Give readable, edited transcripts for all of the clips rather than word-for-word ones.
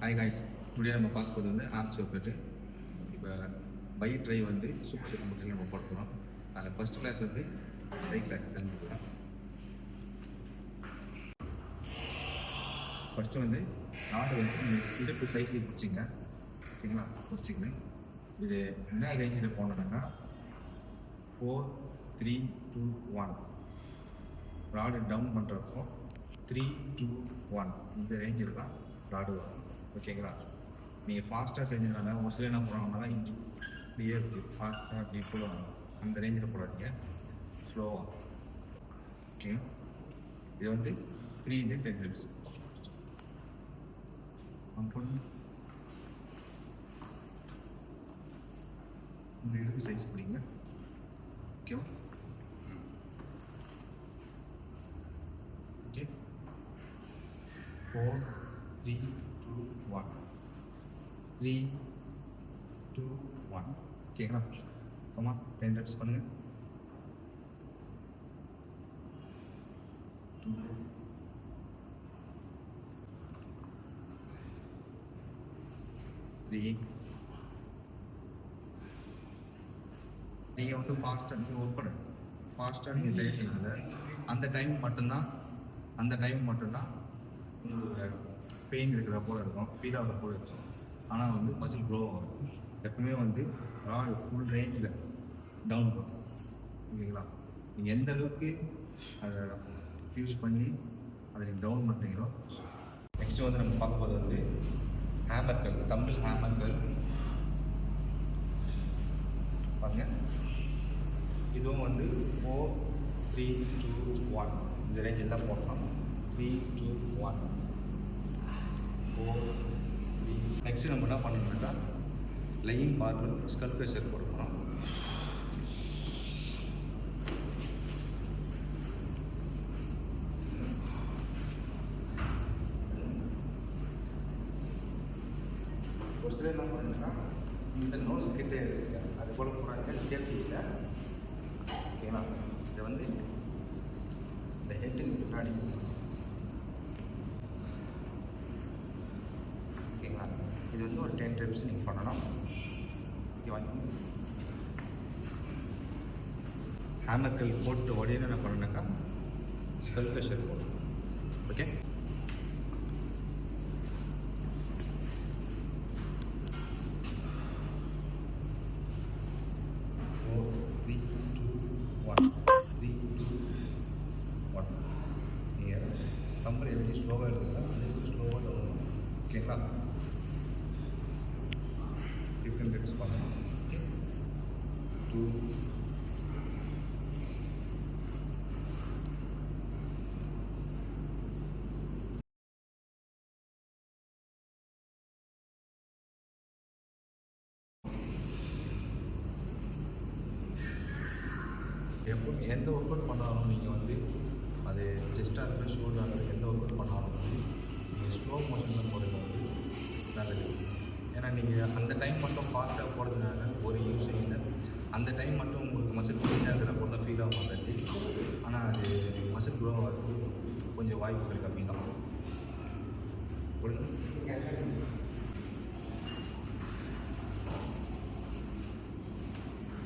Hi guys, today நம்ம பார்க்குறது வந்து ஆர்ட்ஸ் ஒர்க்கெட்டு. இப்போ பைக் ட்ரைவ் வந்து சூப்பர் செட் முறையில் நம்ம போட போகிறோம். அதில் ஃபஸ்ட் கிளாஸ் வந்து பைக் கிளாஸ் தெரிஞ்சுக்கலாம். ஃபஸ்ட்டு வந்து நாடு வந்து இடுப்பு சைஸு பிடிச்சிங்க, ஓகேங்களா? பிடிச்சிக்கணும். இது என்ன ரேஞ்சில் போனோம்னா 4, 3, 2, 1 ராடு டவுன் பண்ணுறப்போ 3, 2, 1 இந்த ரேஞ்சில் தான் ராடு வரும், ஓகேங்களா? நீங்கள் ஃபாஸ்ட்டாக செஞ்சதுனால ஒரு சில என்ன போடுறாங்கன்னா இங்கே இப்படியே இருக்குது, ஃபாஸ்ட்டாக அப்படி போடுவாங்க. அந்த ரேஞ்சில் போடாதீங்க, ஸ்லோவாக, ஓகே? இது வந்து 310 reps. இந்த இடுப்பு சைஸ் பிடிங்க, ஓகேவா? ஓகே, 4, 3, 2, 1 3, 2, 1 ஓகேங்களா? கமா 10 reps பண்ணுங்க. 2, 3. நீங்கள் வந்து ஃபாஸ்ட்டாக நீங்கள் ஒர்க் பண்ணுங்க. ஃபாஸ்ட்டாக நீங்கள் செய்யறதுனால அந்த டைம் மட்டும்தான் உங்களுக்கு பெயின் இருக்கிற போல இருக்கும், ஃபீல் ஆகிற போல இருக்கும். ஆனால் வந்து மசில் க்ரோ ஆகும். எப்பவுமே வந்து ராடு ஃபுல் ரேஞ்சில் டவுன் பண்ணும், ஓகேங்களா? நீங்கள் எந்த அளவுக்கு அதை யூஸ் பண்ணி அதை நீங்கள் டவுன் பண்ணுறீங்களோ. நெக்ஸ்ட்டு வந்து நம்ம பார்க்கும்போது வந்து ஹேமர்கள், தம்பிள் ஹேமர்கள் பாருங்க. இதுவும் வந்து 4, 3, 2, 1 இந்த ரேஞ்சில் தான் போடலாம். 3, 2, 1 4, 3. நெக்ஸ்ட்டு நம்ம என்ன பண்ணணும்னா லையிங் பார்பல் ஸ்கல் ப்ரெஷர் போடணும். ஒரு சில என்ன பண்ணுன்னா இந்த நோட்ஸ் கிட்டே இருக்கு, அது போல போகிறாங்க, சேஃப்டி இல்லை, ஓகேங்களா? இதை வந்து இந்த ஹெட்டுக்கு பின்னாடி, ஓகேங்களா? இது வந்து ஒரு 10 reps நீங்கள் பண்ணணும், ஓகேவா? ஹேமர்கள் போட்டு உடனே என்ன பண்ணணுன்னாக்கா ஸ்கல் ப்ரெஷர் போடணும், ஓகே? நம்பர் எப்படி ஸ்லோவாக இருக்குதா அது ஸ்லோவாக டவுன், ஓகேங்களா? 15 reps பண்ணணும். 2, எப்போ எந்த ஒர்க் அவுட் பண்ணாலும் நீங்கள் வந்து அது செஸ்ட்டாக இருக்கட்டும், ஷோல்டராக இருக்கட்டும், எந்த ஒர்க் அவுட் பண்ணாலும் வந்து நீங்கள் ஸ்லோ மோஷனில் போடுறது வந்து நல்லது. ஏன்னா நீங்கள் அந்த டைம் மட்டும் ஃபாஸ்ட்டாக போடுறதுனால ஒரு யூஸும் இல்லை. அந்த டைம் மட்டும் உங்களுக்கு மசில் குறைஞ்சாங்கிற போல ஃபீல் ஆகும் கட்டி, ஆனால் அது மசில் க்ரோ ஆகிறது கொஞ்சம் வாய்ப்புகள் கம்மி தான்.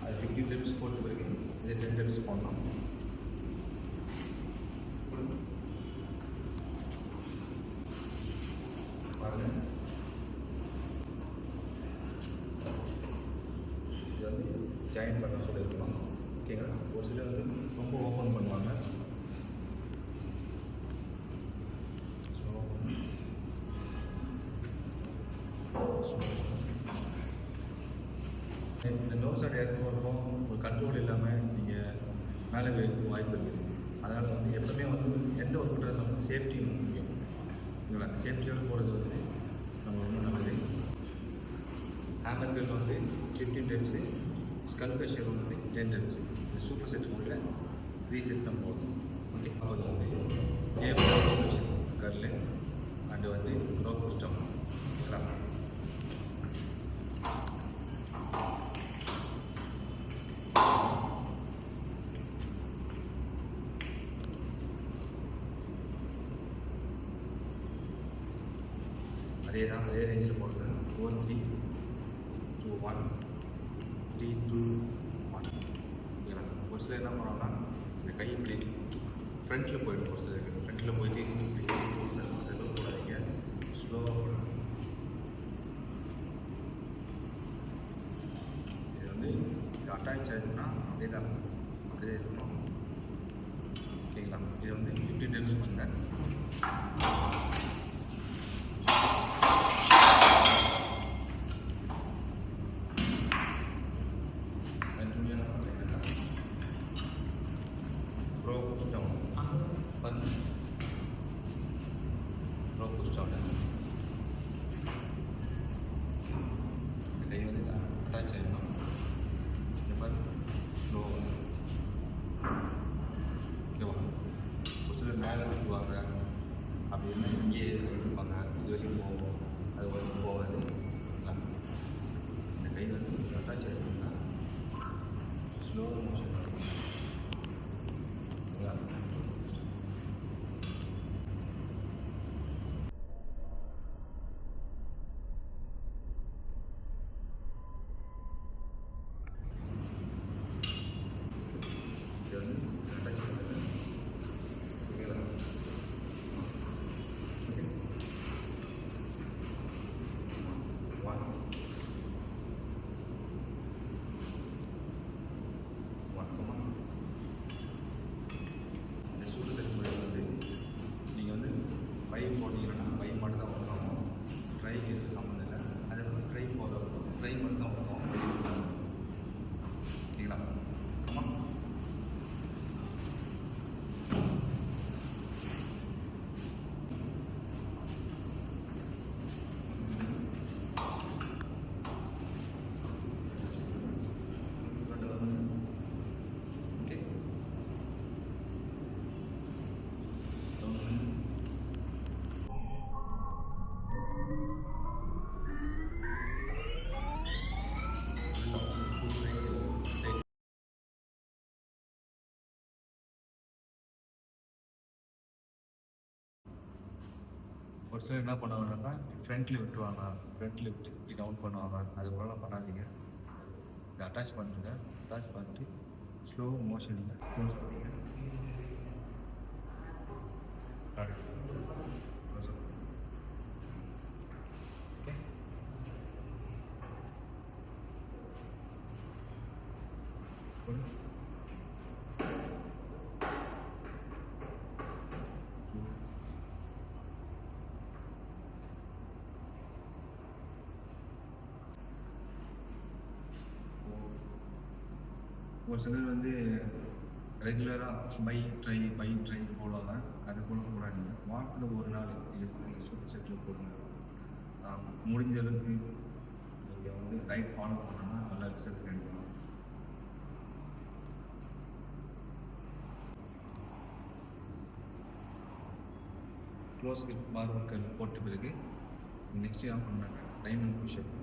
அது 15 reps போட்டு பிறகு இது 10 reps போடணும். பாருங்கள், இது வந்து ஜாயின் பண்ண சொல்லியிருக்கணும், ஓகேங்களா? ஒரு சிலர் வந்து ரொம்ப ஓப்பன் பண்ணுவாங்க. இந்த நோஸோட இறங்குறதும் ஒரு கண்ட்ரோல் இல்லாமல் நீங்கள் மேலே வைக்க வாய்ப்பு இருக்குது. அதனால் வந்து எப்பவுமே வந்து எந்த ஒரு கூட்டம் வந்து சேஃப்டி முக்கியம், ஓகேங்களா? சேஃப்டியோடு போகிறது வந்து நம்ம ரொம்ப நல்லது. ஹேமர்கள் வந்து 15 reps, ஸ்கல் ப்ரெஷர் வந்து 10 reps. இந்த சூப்பர் செட் மோடில் 3 set தான் போதும், ஓகே? அது வந்து கர்லு அண்டு வந்து ரோபோ ஸ்டம், ஓகேங்களா? அதே தான் அதே ரேஞ்சில் போடுங்க. 4 3 2 1 3 2 1. ஓகேங்களா? ஒரு சிலர் என்ன பண்ணுவாங்கன்னா இந்த கை இப்படி ஃப்ரண்ட்டில் போயிட்டு ஒரு சிலருக்கு ஃப்ரண்ட்டில் போயிட்டு அதெல்லாம் போடாதீங்க. ஸ்லோவாக போடுங்க. இது வந்து இது அட்டாச் ஆகிடுச்சுன்னா அப்படியே தான் அப்படியே இருக்கணும். ஓகேங்களா? இது வந்து 15 டைம்ஸ் பண்ணுங்கள். கை வந்து அட்டாச் ஆகிடணும். இந்த மாதிரி ஸ்லோவாக ஓகேவா? ஒரு சிலர் மேலே இருக்குவாங்க அப்படின்னா இங்கேயே இருப்பாங்க. இது வரைக்கும் போவோம், அது வரைக்கும் போகாது. இந்த கை வந்து அட்டாச் ஆகிடும்னா ஸ்லோ மோஷன் இருக்கும். போட்டிங்கன்னா பை மட்டும் தான் வரணும். ட்ரைக்கு எதுவும் சம்மந்தம் இல்லை. அதே மாதிரி ட்ரை மட்டும் தான் வரணும். ஓகேங்களா? கம்மா ஒரு சிலர் என்ன பண்ணுவாங்கன்னா ஃப்ரண்ட்டில் விட்டுருவாங்க. ஃப்ரண்ட்டில் விட்டு இப்படி டவுன் பண்ணுவாங்க. அது போலலாம் பண்ணாதீங்க. இதை அட்டாச் பண்ணுங்க. அட்டாச் பண்ணிட்டு ஸ்லோ மோஷனில் க்ளோஸ் பண்ணுங்க. ஓகே. ஒரு சிலர் வந்து ரெகுலராக பை ட்ரை போடுவாங்க. அது போல் போடாதீங்க. வாரத்தில் ஒரு நாள் சூப்பர் செட்டில் போடுங்க. முடிஞ்ச அளவுக்கு நீங்கள் வந்து டைட் ஃபாலோ பண்ணோன்னா நல்ல ரிசல்ட் கிடைக்கும். க்ளோஸ் கிரிப் பார் ஒர்க்கர் போட்ட பிறகு நெக்ஸ்ட் என்ன பண்ணுறாங்க டைமண்ட் புஷ்அப்.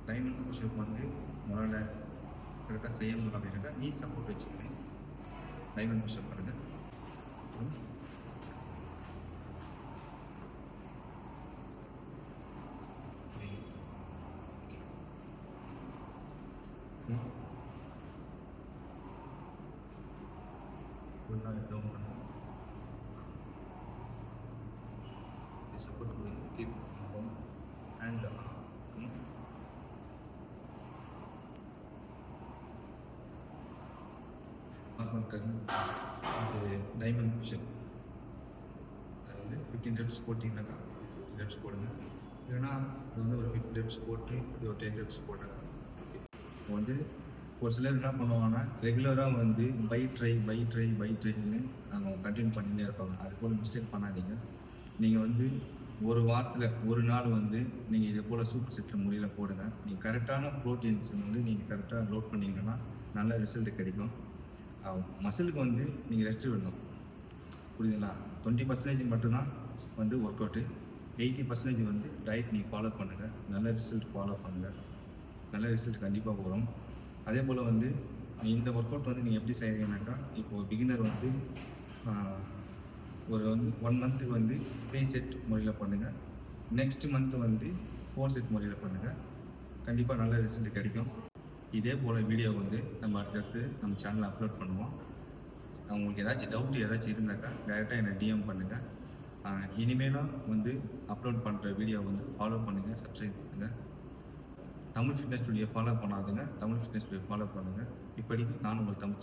டைமண்ட் புஷ்அப் வந்து முதல்ல கரெக்டாக செய்ய முடியும் அப்படின்னாக்கா நீ சப்போர்ட் வச்சுக்கணும். டைமண்ட் புஷ்அப் பண்ணுங்கள். support will keep on and இது டைமண்ட் புஷ்அப் அதாவது 15 reps போட்டிங்கன்னாக்கா 15 reps போடுங்க. இல்லைன்னா இது வந்து ஒரு 50 reps போட்டு இது ஒரு 10 reps போடுறேன். இப்போ வந்து ஒரு சிலர் என்ன பண்ணுவாங்கன்னா ரெகுலராக வந்து பை ட்ரைன்னு நாங்கள் கண்டினியூ பண்ணிகிட்டே இருப்பாங்க. அது போல் மிஸ்டேக் பண்ணாதீங்க. நீங்கள் வந்து ஒரு வாரத்தில் ஒரு நாள் வந்து நீங்கள் இதே போல் சூப்பர் செட்டர் முறையில் போடுங்க. நீங்கள் கரெக்டான ப்ரோட்டீன்ஸ் வந்து நீங்கள் கரெக்டாக லோட் பண்ணிங்கன்னா நல்ல ரிசல்ட் கிடைக்கும். மசிலுக்கு வந்து நீங்கள் ரெஸ்ட் விடணும். புரியுதுங்களா? 20% மட்டும்தான் வந்து ஒர்க் அவுட்டு, 80% வந்து டயட் நீங்கள் ஃபாலோ பண்ணுங்கள். நல்ல ரிசல்ட் ஃபாலோ பண்ணுங்கள். நல்ல ரிசல்ட் கண்டிப்பாக வரும். அதே போல் வந்து இந்த ஒர்க் அவுட் வந்து நீங்கள் எப்படி செய்கிறீங்கன்னாக்கா, இப்போது பிகினர் வந்து ஒரு வந்து 1 மந்த்துக்கு வந்து 3 செட் முறையில் பண்ணுங்கள். நெக்ஸ்ட் மந்த் வந்து 4 செட் முறையில் பண்ணுங்கள். கண்டிப்பாக நல்ல ரிசல்ட் கிடைக்கும். இதே போல் வீடியோ வந்து நம்ம அடுத்தடுத்து நம்ம சேனலில் அப்லோட் பண்ணுவோம். உங்களுக்கு ஏதாச்சும் டவுட் ஏதாச்சும் இருந்தாக்கா டேரெக்டாக என்னை டிஎம் பண்ணுங்கள். இனிமேலும் வந்து அப்லோட் பண்ணுற வீடியோ வந்து ஃபாலோ பண்ணுங்கள், சப்ஸ்கிரைப் பண்ணுங்கள். தமிழ் ஃபிட்னஸ் ஸ்டுடியோ ஃபாலோ பண்ணாதுங்க, தமிழ் ஃபிட்னஸ் ஸ்டுடியோ ஃபாலோ பண்ணுங்கள். இப்படிக்கு நான் உங்கள் தமிழ்